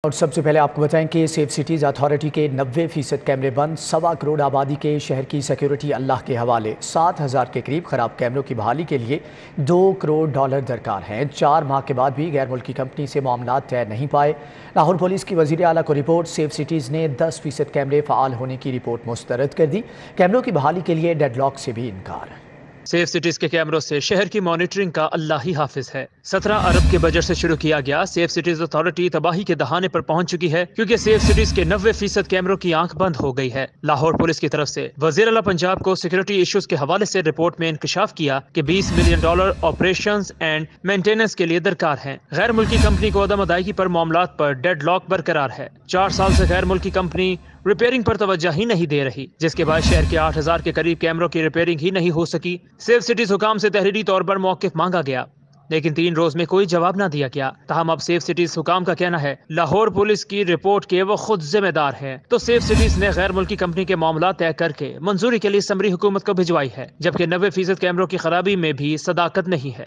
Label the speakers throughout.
Speaker 1: اور سب سے پہلے آپ کو بتائیں کہ سیف سٹیز اتھارٹی کے 90% کیمرے بند، 1.25 کروڑ آبادی کے شہر کی سیکیورٹی اللہ کے حوالے، 7,000 کے قریب خراب کیمروں کی بحالی کے لیے $2 کروڑ درکار ہیں۔ 4 ماہ کے بعد بھی غیر ملکی کمپنی سے معاملات طے نہیں پائے۔ لاہور پولیس کی وزیر اعلیٰ کو رپورٹ، سیف سٹیز نے 10% کیمرے فعال ہونے کی رپورٹ مسترد کر دی۔ کیمروں کی بحالی کے لیے ڈیڈ لاک سے بھی انکار۔
Speaker 2: سیف سٹیز کے کیمروں سے شہر کی مانیٹرنگ کا اللہ ہی حافظ ہے۔ 17 ارب کے بجٹ سے شروع کیا گیا سیف سٹیز اتھارٹی تباہی کے دہانے پر پہنچ چکی ہے، کیونکہ سیف سٹیز کے 90% کیمروں کی آنکھ بند ہو گئی ہے۔ لاہور پولیس کی طرف سے وزیر اعلیٰ پنجاب کو سیکورٹی ایشوز کے حوالے سے رپورٹ میں انکشاف کیا کہ $20 ملین آپریشنز اینڈ مینٹیننس کے لیے درکار ہیں۔ غیر ملکی کمپنی کو عدم ادائیگی پر معاملات پر ڈیڈ لاک برقرار ہے۔ 4 سال سے غیر ملکی کمپنی ریپیئرنگ پر توجہ ہی نہیں دے رہی، جس کے بعد شہر کے 8,000 کے قریب کیمروں کی ریپیئرنگ ہی نہیں ہو سکی۔ سیف سٹیز حکام سے تحریری طور پر موقف مانگا گیا، لیکن 3 روز میں کوئی جواب نہ دیا گیا۔ تاہم اب سیف سٹیز حکام کا کہنا ہے لاہور پولیس کی رپورٹ کے وہ خود ذمہ دار ہیں، تو سیف سٹیز نے غیر ملکی کمپنی کے معاملات طے کر کے منظوری کے لیے سمری حکومت کو بھجوائی ہے، جبکہ 90% کیمروں کی خرابی میں بھی صداقت نہیں ہے۔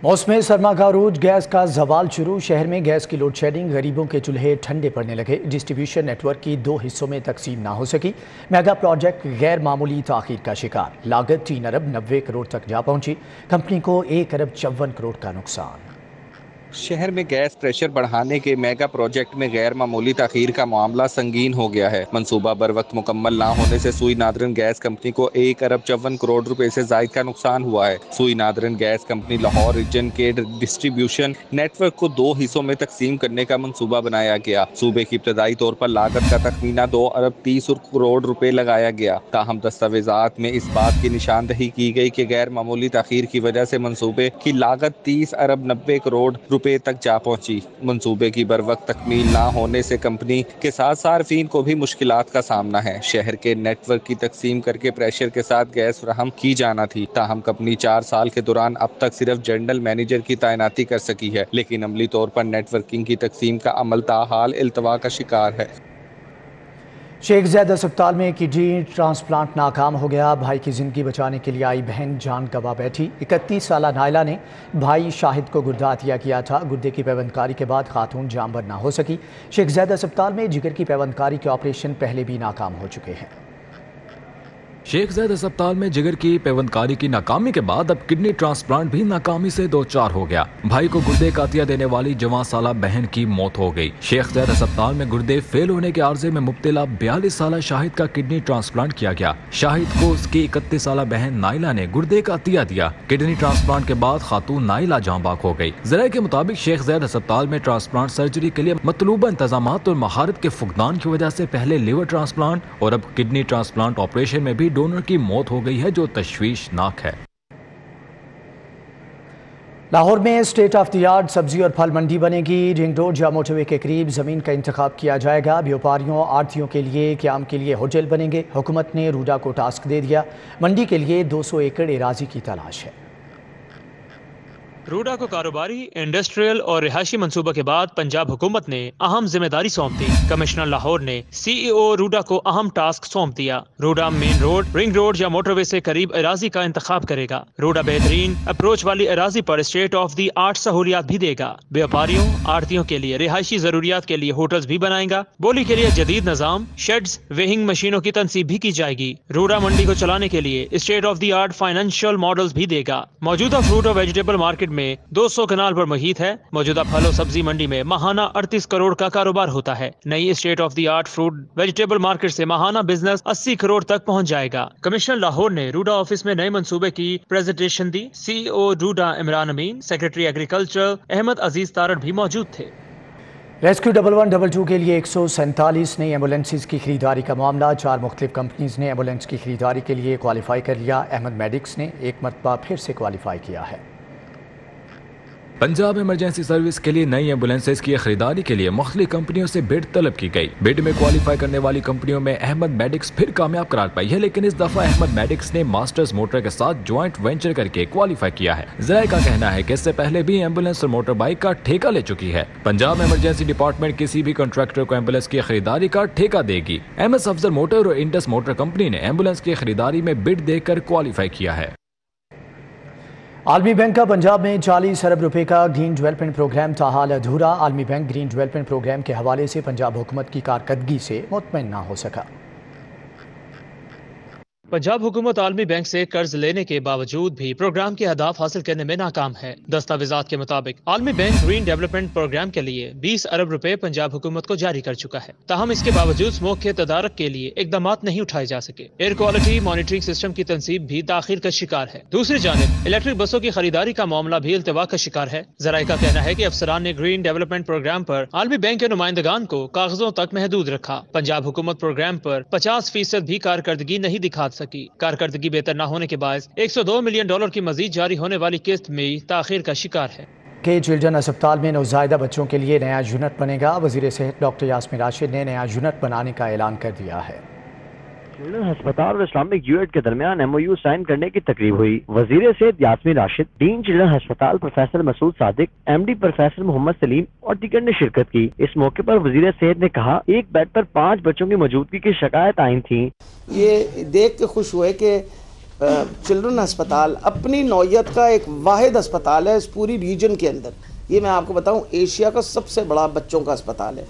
Speaker 1: موسم سرما کا عروج، گیس کا زوال شروع، شہر میں گیس کی لوڈ شیڈنگ، غریبوں کے چولہے ٹھنڈے پڑنے لگے، ڈسٹریبیوشن نیٹ ورک کی 2 حصوں میں تقسیم نہ ہو سکی، میگا پروجیکٹ غیر معمولی تاخیر کا شکار، لاگت 3 ارب 90 کروڑ تک جا پہنچی، کمپنی کو 1 ارب 54 کروڑ کا نقصان۔
Speaker 3: شہر میں گیس پریشر بڑھانے کے میگا پروجیکٹ میں غیر معمولی تاخیر کا معاملہ سنگین ہو گیا ہے۔ منصوبہ بر وقت مکمل نہ ہونے سے سوئی نادرن گیس کمپنی کو 1 ارب 54 کروڑ روپے سے زائد کا نقصان ہوا ہے۔ Sui northern gas company Lahore region کے ڈسٹریبیوشن نیٹ ورک کو 2 حصوں میں تقسیم کرنے کا منصوبہ بنایا گیا۔ صوبے کی ابتدائی طور پر لاگت کا تخمینہ 2 ارب 30 کروڑ روپے لگایا گیا، تاہم دستاویزات میں اس بات کی نشاندہی کی گئی کہ غیر معمولی تاخیر کی وجہ سے منصوبے کی لاگت 30 ارب 90 کروڑ روپے تک جا پہنچی۔ منصوبے کی بر وقت تکمیل نہ ہونے سے کمپنی کے ساتھ صارفین کو بھی مشکلات کا سامنا ہے۔ شہر کے نیٹ ورک کی تقسیم کر کے پریشر کے ساتھ گیس فراہم کی جانا تھی، تاہم کمپنی 4 سال کے دوران اب تک صرف جنرل مینیجر کی تعیناتی کر سکی ہے، لیکن عملی طور پر نیٹ ورکنگ کی تقسیم کا عمل تاحال التوا کا شکار ہے۔
Speaker 1: شیخ زید اسپتال میں کڈنی ٹرانسپلانٹ ناکام ہو گیا، بھائی کی زندگی بچانے کے لیے آئی بہن جان گنوا بیٹھی۔ 31 سالہ نائلہ نے بھائی شاہد کو گردہ عطیہ کیا تھا، گردے کی پیوند کاری کے بعد خاتون جانبر نہ ہو سکی۔ شیخ زید اسپتال میں جگر کی پیوند کاری کے آپریشن پہلے بھی ناکام ہو چکے ہیں۔
Speaker 4: شیخ زید اسپتال میں جگر کی پیوند کاری کی ناکامی کے بعد اب کڈنی ٹرانسپلانٹ بھی ناکامی سے دوچار ہو گیا۔ بھائی کو گردے کا عطیہ دینے والی جوان سالہ بہن کی موت ہو گئی۔ شیخ زید اسپتال میں گردے فیل ہونے کے عارضے میں مبتلا 42 سالہ شاہد کا کڈنی ٹرانسپلانٹ کیا گیا۔ شاہد کو اس کی 31 سالہ بہن نائلہ نے گردے کا عطیہ دیا۔ کڈنی ٹرانسپلانٹ کے بعد خاتون نائلہ جاں باک ہو گئی۔ ذرائع کے مطابق شیخ زید اسپتال میں ٹرانسپلانٹ سرجری کے لیے مطلوبہ انتظامات اور مہارت کے فقدان کی وجہ سے پہلے لیور ٹرانسپلانٹ اور اب کڈنی ٹرانسپلانٹ آپریشن میں بھی ڈونر کی موت ہو گئی ہے، جو تشویشناک ہے۔
Speaker 1: لاہور میں اسٹیٹ آف دی آرٹ سبزی اور پھل منڈی بنے گی، رنگ روڈ یا موٹر وے کے قریب زمین کا انتخاب کیا جائے گا۔ بیوپاریوں آڑھتیوں کے لیے قیام کے لیے ہوٹل بنیں گے۔ حکومت نے روڈا کو ٹاسک دے دیا، منڈی کے لیے 200 ایکڑ اراضی کی تلاش ہے۔
Speaker 2: روڈا کو کاروباری، انڈسٹریل اور رہائشی منصوبہ کے بعد پنجاب حکومت نے اہم ذمہ داری سونپ دی۔ کمشنر لاہور نے CEO روڈا کو اہم ٹاسک سونپ دیا۔ روڈا مین روڈ، رنگ روڈ یا موٹر وے سے قریب اراضی کا انتخاب کرے گا۔ روڈا بہترین اپروچ والی اراضی پر اسٹیٹ آف دی آرٹ سہولیات بھی دے گا۔ بیوپاریوں، آڑھتیوں کے لیے رہائشی ضروریات کے لیے ہوٹلز بھی بنائے گا۔ بولی کے لیے جدید نظام، شیڈز، ویہنگ مشینوں کی تنصیب بھی کی جائے گی۔ روڈا منڈی کو چلانے کے لیے state of the art financial models بھی دے گا۔ موجودہ فروٹ اور ویجیٹیبل مارکیٹ میں 200 کنال پر محیط ہے۔ موجودہ پھل و سبزی منڈی میں ماہانہ 38 کروڑ کا کاروبار ہوتا ہے۔ نئی state of the art fruit vegetable market سے ماہانہ بزنس 80 کروڑ تک پہنچ جائے گا۔ کمشنر لاہور نے روڈا آفس میں نئے منصوبے کی پریزنٹیشن دی۔ CEO روڈا عمران امین، سیکرٹری ایگریکلچر احمد عزیز تارڑ بھی موجود تھے۔
Speaker 1: ریسکیو 1122 کے لیے 147 نئی ایمبولینسز کی خریداری کا معاملہ، 4 مختلف کمپنیز نے ایمبولینس کی خریداری کے لیے کوالیفائی کر لیا۔ احمد میڈکس نے ایک مرتبہ پھر سے کوالیفائی کیا ہے۔
Speaker 4: پنجاب ایمرجنسی سروس کے لیے نئی ایمبولینسز کی خریداری کے لیے مختلف کمپنیوں سے بڈ طلب کی گئی۔ بڈ میں کوالیفائی کرنے والی کمپنیوں میں احمد میڈکس پھر کامیاب قرار پائی ہے، لیکن اس دفعہ احمد میڈکس نے ماسٹرز موٹر کے ساتھ جوائنٹ وینچر کر کے کوالیفائی کیا ہے۔ ذرائع کا کہنا ہے کہ اس سے پہلے بھی ایمبولینس اور موٹر بائک کا ٹھیکہ لے چکی ہے۔ پنجاب ایمرجنسی ڈپارٹمنٹ کسی بھی کنٹریکٹر کو ایمبولینس کی خریداری کا ٹھیکہ دے گی۔ MS افضل موٹر اور انڈس موٹر کمپنی نے ایمبولینس کی خریداری میں بڈ دے کر کوالیفائی کیا ہے۔
Speaker 1: عالمی بینک کا پنجاب میں 40 ارب روپے کا گرین ڈیولپمنٹ پروگرام تاحال ادھورا۔ عالمی بینک گرین ڈیولپمنٹ پروگرام کے حوالے سے پنجاب حکومت کی کارکردگی سے مطمئن نہ ہو سکا۔
Speaker 2: پنجاب حکومت عالمی بینک سے قرض لینے کے باوجود بھی پروگرام کے اہداف حاصل کرنے میں ناکام ہے۔ دستاویزات کے مطابق عالمی بینک گرین ڈیولپمنٹ پروگرام کے لیے 20 ارب روپے پنجاب حکومت کو جاری کر چکا ہے، تاہم اس کے باوجود اسموک کے تدارک کے لیے اقدامات نہیں اٹھائے جا سکے۔ ایئر کوالٹی مانیٹرنگ سسٹم کی تنصیب بھی تاخیر کا شکار ہے۔ دوسری جانب الیکٹرک بسوں کی خریداری کا معاملہ بھی التوا کا شکار ہے۔ ذرائع کا کہنا ہے کہ افسران نے گرین ڈیولپمنٹ پروگرام پر عالمی بینک کے نمائندگان کو کاغذوں تک محدود رکھا۔ پنجاب حکومت پروگرام پر 50% بھی کارکردگی نہیں دکھا سکی۔ کارکردگی بہتر نہ ہونے کے باعث $102 ملین کی مزید جاری ہونے والی قسط میں تاخیر کا شکار ہے۔
Speaker 1: کہ چلڈرن ہسپتال میں نوزائیدہ بچوں کے لیے نیا یونٹ بنے گا۔ وزیر صحت ڈاکٹر یاسمین راشد نے نیا یونٹ بنانے کا اعلان کر دیا ہے۔
Speaker 5: چلڈرن ہسپتال اور اسلامک یونٹ کے درمیان MOU سائن کرنے کی تقریب ہوئی۔ وزیر صحت یاسمین راشد، ڈین چلڈرن ہسپتال پروفیسر مسعود صادق، MD پروفیسر محمد سلیم اور دیگر نے شرکت کی۔ اس موقع پر وزیر صحت نے کہا، ایک بیڈ پر 5 بچوں کی موجودگی کی شکایت آئی تھی۔
Speaker 6: یہ دیکھ کے خوش ہوئے کہ چلڈرن ہسپتال اپنی نوعیت کا ایک واحد ہسپتال ہے اس پوری ریجن کے اندر۔ یہ میں آپ کو بتاؤں ایشیا کا سب سے بڑا بچوں کا ہسپتال ہے،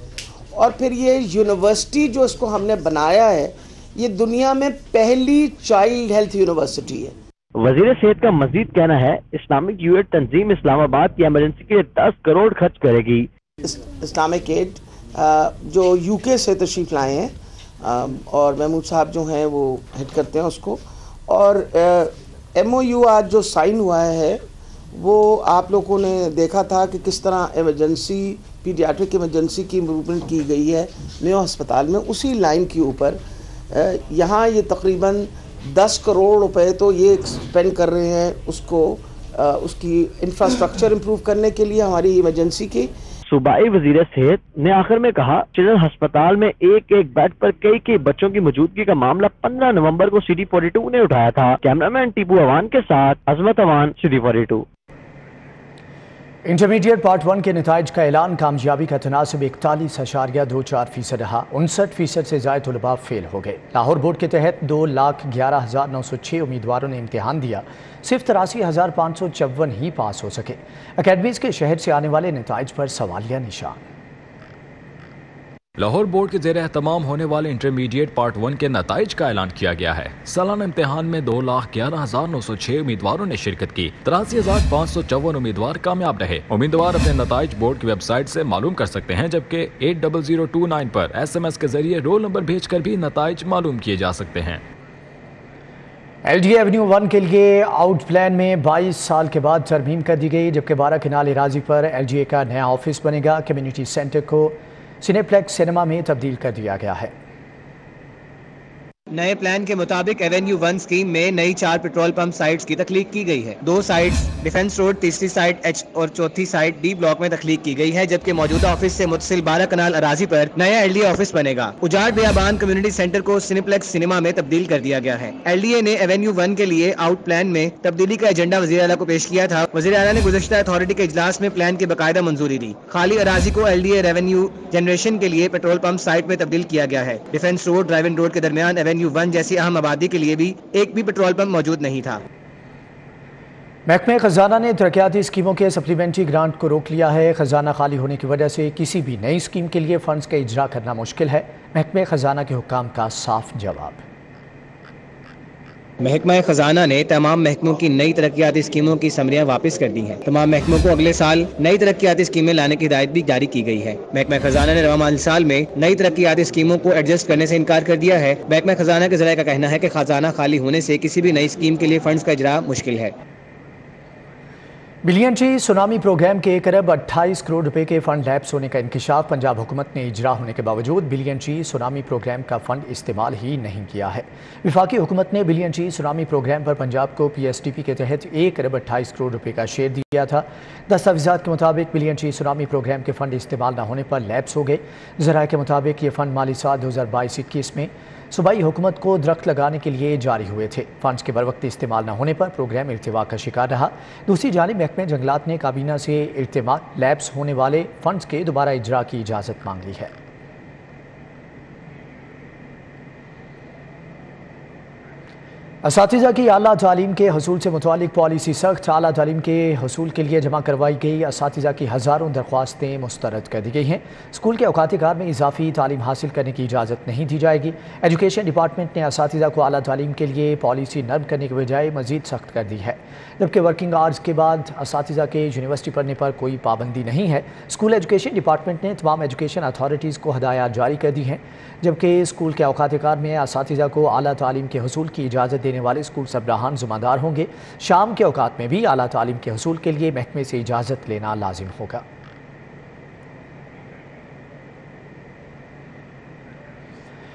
Speaker 6: اور پھر یہ یونیورسٹی جو اس کو ہم نے بنایا ہے، یہ دنیا میں پہلی چائلڈ ہیلتھ یونیورسٹی ہے۔
Speaker 5: وزیر صحت کا مزید کہنا ہے، اسلامک یونٹ تنظیم اسلام آباد کی ایمرجنسی کے 10 کروڑ خرچ کرے گی۔
Speaker 6: اسلامک ایڈ جو UK سے تشریف لائے ہیں اور محمود صاحب جو ہیں وہ ہیڈ کرتے ہیں اس کو، اور MOU آج جو سائن ہوا ہے وہ آپ لوگوں نے دیکھا تھا کہ کس طرح ایمرجنسی پیڈیاٹرک ایمرجنسی کی امپرومنٹ کی گئی ہے میو ہسپتال میں۔ اسی لائن کے اوپر یہاں یہ تقریباً 10 کروڑ روپے تو یہ اسپینڈ کر رہے ہیں اس کو اس کی انفراسٹرکچر امپروو کرنے کے لیے ہماری ایمرجنسی کی۔
Speaker 5: صوبائی وزیر صحت نے آخر میں کہا، چلڈرن ہسپتال میں ایک بیڈ پر کئی بچوں کی موجودگی کا معاملہ 15 نومبر کو CD 42 نے اٹھایا تھا۔ کیمرامین ٹیپو اوان کے ساتھ عظمت اوان، CD 42۔
Speaker 1: انٹرمیڈیٹ پارٹ 1 کے نتائج کا اعلان۔ کامیابی کا تناسب 41.24% رہا۔ 59% سے زائد طلباء فیل ہو گئے۔ لاہور بورڈ کے تحت 2,11,906 امیدواروں نے امتحان دیا، صرف 83,554 ہی پاس ہو سکے۔ اکیڈمیز کے شہر سے آنے والے نتائج پر سوالیہ نشان۔
Speaker 4: لاہور بورڈ کے زیر اہتمام ہونے والے انٹرمیڈیٹ پارٹ 1 کے نتائج کا اعلان کیا گیا ہے۔ سالانہ امتحان میں 2,11,906 امیدواروں نے شرکت کی۔ 83,554 امیدوار کامیاب رہے۔ امیدوار اپنے نتائج بورڈ کی ویب سائٹ سے معلوم کر سکتے ہیں، جبکہ 80029 پر SMS کے ذریعے رول نمبر بھیج کر بھی نتائج معلوم کیے جا سکتے ہیں۔
Speaker 1: LDA ایونیو 1 کے لیے آؤٹ پلان میں 22 سال کے بعد ترمیم کر دی گئی، جبکہ 12 کنال اراضی پر LDA کا نیا آفس بنے گا۔ کمیونٹی سینٹر کو سنے پلیکس سنیما میں تبدیل کر دیا گیا ہے۔
Speaker 7: نئے پلان کے مطابق ایونیو 1 اسکیم میں نئی 4 پیٹرول پمپ سائٹس کی تخلیق کی گئی ہے۔ 2 سائٹس ڈیفنس روڈ، تیسری سائٹ H اور چوتھی سائٹ D بلاک میں تخلیق کی گئی ہے، جبکہ موجودہ آفس سے متصل 12 کنال اراضی پر نیا LDA آفس بنے گا۔ اجاڑ بیابان کمیونٹی سینٹر کو سنے پلیکس سنیما میں تبدیل کر دیا گیا ہے۔ LDA نے ایونیو 1 کے لیے آؤٹ پلان میں تبدیلی کا ایجنڈا وزیر اعلیٰ کو پیش کیا تھا۔ وزیر اعلیٰ نے گزشتہ اتھارٹی کے اجلاس میں پلان کی باقاعدہ منظوری دی۔ خالی اراضی کو LDA ریونیو جنریشن کے لیے پیٹرول پمپ سائٹ میں تبدیل کیا گیا ہے۔ ڈیفنس روڈ، ڈرائیون روڈ کے درمیان ایونیو 1 جیسی اہم آبادی کے لیے بھی ایک بھی پیٹرول پمپ موجود نہیں تھا۔
Speaker 1: محکمہ خزانہ نے ترقیاتی اسکیموں کے سپلیمنٹری گرانٹ کو روک لیا ہے۔ خزانہ خالی ہونے کی وجہ سے کسی بھی نئی اسکیم کے لیے فنڈز کا اجرا کرنا مشکل ہے۔ محکمہ خزانہ کے حکام کا صاف جواب۔
Speaker 7: محکمہ خزانہ نے تمام محکموں کی نئی ترقیاتی اسکیموں کی سمریاں واپس کر دی ہیں۔ تمام محکموں کو اگلے سال نئی ترقیاتی اسکیمیں لانے کی ہدایت بھی جاری کی گئی ہے۔ محکمہ خزانہ نے رواں مالی سال میں نئی ترقیاتی اسکیموں کو ایڈجسٹ کرنے سے انکار کر دیا ہے۔ محکمہ خزانہ کے ذرائع کا کہنا ہے کہ خزانہ خالی ہونے سے کسی بھی نئی اسکیم کے لیے فنڈز کا اجرا مشکل ہے۔
Speaker 1: بلین ٹری سونامی پروگرام کے 1.28 کروڑ روپے کے فنڈ لیپس ہونے کا انکشاف۔ پنجاب حکومت نے اجرا ہونے کے باوجود بلین ٹری سونامی پروگرام کا فنڈ استعمال ہی نہیں کیا ہے۔ وفاقی حکومت نے بلین ٹری سونامی پروگرام پر پنجاب کو PSDP کے تحت 1.28 کروڑ روپے کا شیئر دیا تھا۔ دستاویزات کے مطابق بلین ٹری سونامی پروگرام کے فنڈ استعمال نہ ہونے پر لیپس ہو گئے۔ ذرائع کے مطابق یہ فنڈ مالی سال 2022-21 میں صوبائی حکومت کو درخت لگانے کے لیے جاری ہوئے تھے۔ فنڈز کے بروقت استعمال نہ ہونے پر پروگرام ارتوا کا شکار رہا۔ دوسری جانب محکمہ جنگلات نے کابینہ سے ارتماد لیپس ہونے والے فنڈز کے دوبارہ اجرا کی اجازت مانگ لی ہے۔ اساتذہ کی اعلیٰ تعلیم کے حصول سے متعلق پالیسی سخت، اعلیٰ تعلیم کے حصول کے لیے جمع کروائی گئی اساتذہ کی ہزاروں درخواستیں مسترد کر دی گئی ہیں۔ اسکول کے اوقات کار میں اضافی تعلیم حاصل کرنے کی اجازت نہیں دی جائے گی۔ ایجوکیشن ڈپارٹمنٹ نے اساتذہ کو اعلیٰ تعلیم کے لیے پالیسی نرم کرنے کے بجائے مزید سخت کر دی ہے، جبکہ ورکنگ آورز کے بعد اساتذہ کے یونیورسٹی پڑھنے پر کوئی پابندی نہیں ہے۔ اسکول ایجوکیشن ڈپارٹمنٹ نے تمام ایجوکیشن اتھارٹیز کو ہدایات جاری کر دی ہیں، جبکہ اسکول کے اوقات کار میں اساتذہ کو اعلیٰ تعلیم کے حصول کی اجازت دینے والے اسکول سربراہان ذمہ دار ہوں گے۔ شام کے اوقات میں بھی اعلیٰ تعلیم کے حصول کے لیے محکمے سے اجازت لینا لازم ہوگا۔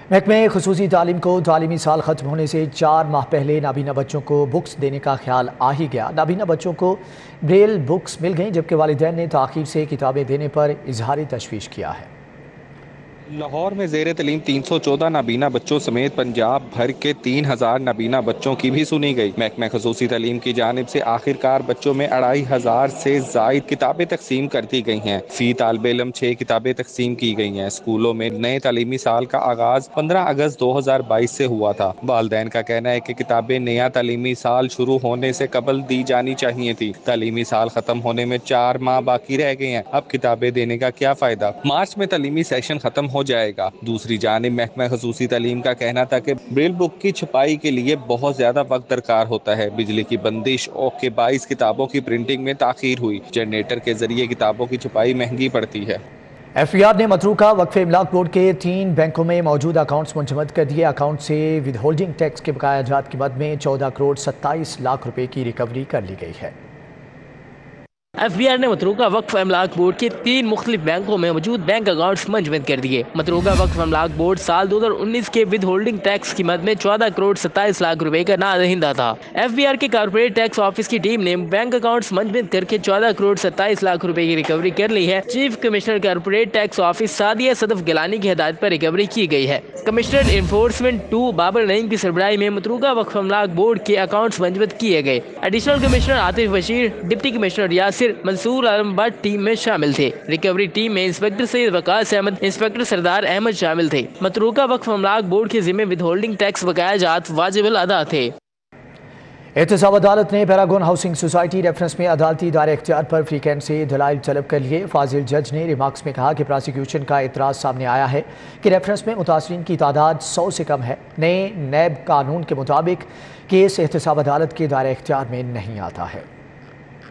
Speaker 1: محکمہ خصوصی تعلیم کو تعلیمی سال ختم ہونے سے 4 ماہ پہلے نابینا بچوں کو بکس دینے کا خیال آ ہی گیا۔ نابینا بچوں کو بریل بکس مل گئیں، جبکہ والدین نے تاخیر سے کتابیں دینے پر اظہار تشویش کیا ہے۔
Speaker 3: لاہور میں زیر تعلیم 314 نابینا بچوں سمیت پنجاب بھر کے 3000 نابینا بچوں کی بھی سنی گئی۔ محکمہ خصوصی تعلیم کی جانب سے آخرکار بچوں میں 2500 سے زائد کتابیں تقسیم کر دی گئی ہیں۔ فی طالب علم 6 کتابیں تقسیم کی گئی ہیں۔ اسکولوں میں نئے تعلیمی سال کا آغاز 15 اگست 2022 سے ہوا تھا۔ والدین کا کہنا ہے کہ کتابیں نیا تعلیمی سال شروع ہونے سے قبل دی جانی چاہیے تھی۔ تعلیمی سال ختم ہونے میں 4 ماہ باقی رہ گئے ہیں، اب کتابیں دینے کا کیا فائدہ؟ مارچ میں تعلیمی سیشن ختم ہو جائے گا۔ دوسری جانب محکمہ خصوصی تعلیم کا کہنا تھا کہ بریل بک کی چھپائی کے لیے بہت زیادہ وقت درکار ہوتا ہے۔ بجلی کی بندش کے باعث کتابوں کی پرنٹنگ میں تاخیر ہوئی۔ جنریٹر کے ذریعے کتابوں کی چھپائی مہنگی پڑتی ہے۔
Speaker 1: ایف بی آر نے متروکہ وقف املاک بورڈ کے 3 بینکوں میں موجود اکاؤنٹس منجمد کر دیے۔ اکاؤنٹ سے ود ہولڈنگ ٹیکس کے بقایا جات کی مد میں 14 کروڑ 27 لاکھ روپے کی ریکوری کر لی گئی ہے۔
Speaker 8: ایف بی آر نے متروکہ وقف املاک بورڈ کے 3 مختلف بینکوں میں موجود بینک اکاؤنٹس منجمد کر دیے۔ متروکہ وقف املاک بورڈ سال 2019 کے ود ہولڈنگ ٹیکس کی مد میں 14 کروڑ 27 لاکھ روپے کا نادہندہ تھا۔ ایف بی آر کے کارپوریٹ ٹیکس آفس کی ٹیم نے بینک اکاؤنٹس منجمد کر کے 14 کروڑ 27 لاکھ روپے کی ریکوری کر لی ہے۔ Chief commissioner corporate tax office Sadia Sadaf Gilani کی ہدایت پر ریکوری کی گئی ہے۔ کمشنر انفورسمنٹ 2 بابر نعیم کی سربراہی میں متروکہ وقف املاک بورڈ کے اکاؤنٹس منجمد کیے گئے۔ Additional commissioner Atif Bashir, deputy commissioner Yasir, Mansoor but team میں شامل تھے۔ ریکوری ٹیم میں انسپیکٹر سید وقاص احمد، انسپیکٹر سردار احمد شامل تھے۔ متروکہ وقف املاک بورڈ کے ذمہ ود ہولڈنگ ٹیکس بقایا جات واجب الادا تھے۔
Speaker 1: احتساب عدالت نے پیراگون ہاؤسنگ سوسائٹی ریفرنس میں عدالتی دائرہ اختیار پر فریقین سے دلائل طلب کر لیے۔ فاضل جج نے ریمارکس میں کہا کہ پراسیکیوشن کا اعتراض سامنے آیا ہے کہ ریفرنس میں متاثرین کی تعداد 100 سے کم ہے۔ نئے نیب قانون کے مطابق کیس احتساب عدالت کے دائرہ اختیار میں نہیں آتا ہے۔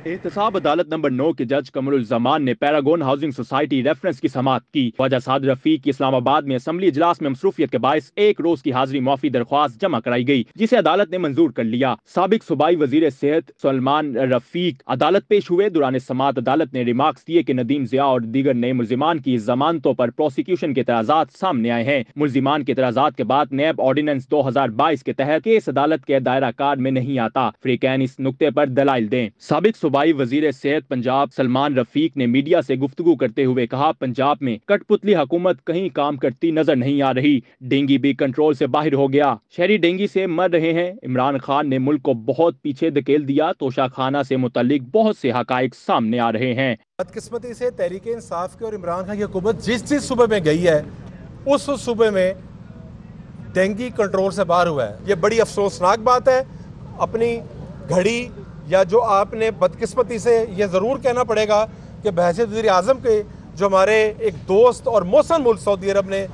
Speaker 9: احتساب عدالت نمبر 9 کے جج قمر الزمان نے پیراگون ہاؤسنگ سوسائٹی ریفرنس کی سماعت کی۔ خواجہ سعد رفیق کی اسلام آباد میں اسمبلی اجلاس میں مصروفیت کے باعث 1 روز کی حاضری معافی درخواست جمع کرائی گئی، جسے عدالت نے منظور کر لیا۔ سابق صوبائی وزیر صحت سلمان رفیق عدالت پیش ہوئے۔ دوران سماعت عدالت نے ریمارکس دیے کہ ندیم ضیاء اور دیگر نئے ملزمان کی ضمانتوں پر پروسیکیوشن کے اعتراضات سامنے آئے ہیں۔ ملزمان کے اعتراضات کے بعد نیب آرڈیننس 2022 کے تحت کیس عدالت کے دائرہ کار میں نہیں آتا۔ فریقین اس نقطے پر دلائل دیں۔ سابق صوبائی وزیر صحت پنجاب سلمان رفیق نے میڈیا سے گفتگو کرتے ہوئے کہا، پنجاب میں کٹ پتلی حکومت کہیں کام کرتی نظر نہیں آ رہی۔ ڈینگی بھی کنٹرول سے باہر ہو گیا، شہری ڈینگی سے مر رہے ہیں۔ عمران خان نے ملک کو بہت پیچھے دھکیل دیا۔ توشہ خانہ سے متعلق بہت سے حقائق سامنے آ رہے ہیں۔
Speaker 10: بدقسمتی سے تحریک انصاف کے اور عمران خان کی حکومت جس صوبے میں گئی ہے اس صوبے میں ڈینگی کنٹرول سے باہر ہوا ہے۔ یہ بڑی افسوسناک بات ہے۔ اپنی گھڑی یا جو آپ نے بدقسمتی سے یہ ضرور کہنا پڑے گا کہ بحیثیت وزیر اعظم کے جو ہمارے ایک دوست اور محسن ملک سعودی عرب نے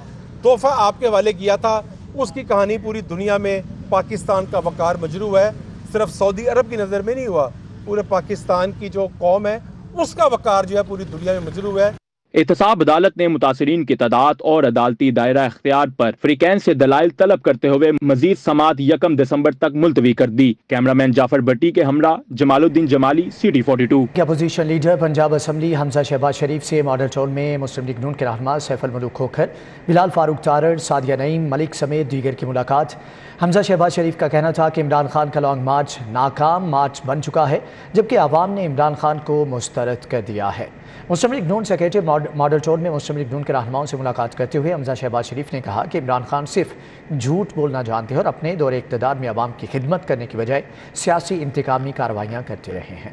Speaker 10: تحفہ آپ کے حوالے کیا تھا، اس کی کہانی پوری دنیا میں پاکستان کا وقار مجروح ہے۔ صرف سعودی عرب کی نظر میں نہیں ہوا، پورے پاکستان کی جو قوم ہے اس کا وقار جو ہے پوری دنیا میں مجروح ہے۔
Speaker 9: احتساب عدالت نے متاثرین کی تعداد اور عدالتی دائرہ اختیار پر فریقین سے دلائل طلب کرتے ہوئے مزید سماعت 1 دسمبر تک ملتوی کر دی۔ کیمرامین جعفر بٹی کے ہمراہ Jamaluddin Jamali, CT 42۔
Speaker 1: Opposition leader Punjab assembly Hamza Shahbaz Sharif سے ماڈل ٹاؤن میں مسلم لیگ نون کے رہنما سیف الملوک کھوکھر، بلال فاروق تارڑ، سعدیہ نعیم ملک سمیت دیگر کی ملاقات۔ حمزہ شہباز شریف کا کہنا تھا کہ عمران خان کا لانگ مارچ ناکام مارچ بن چکا ہے، جبکہ عوام نے عمران خان کو مسترد کر دیا ہے۔ مسلم لیگ نون سیکریٹری ماڈل ٹاؤن میں مسلم لیگ نون کے رہنماؤں سے ملاقات کرتے ہوئے حمزہ شہباز شریف نے کہا کہ عمران خان صرف جھوٹ بولنا جانتے ہیں اور اپنے دور اقتدار میں عوام کی خدمت کرنے کی بجائے سیاسی انتقامی کارروائیاں کرتے رہے ہیں۔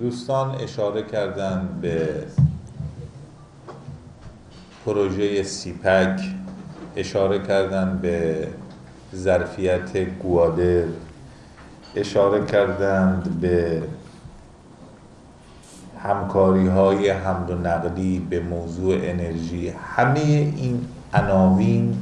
Speaker 11: دوستان اشاره کردن به پروژه CPEC، اشاره کردن به ظرفیت گوادر، اشاره کردند به همکاری‌های حمل و نقلی به موضوع انرژی. همه این عناوین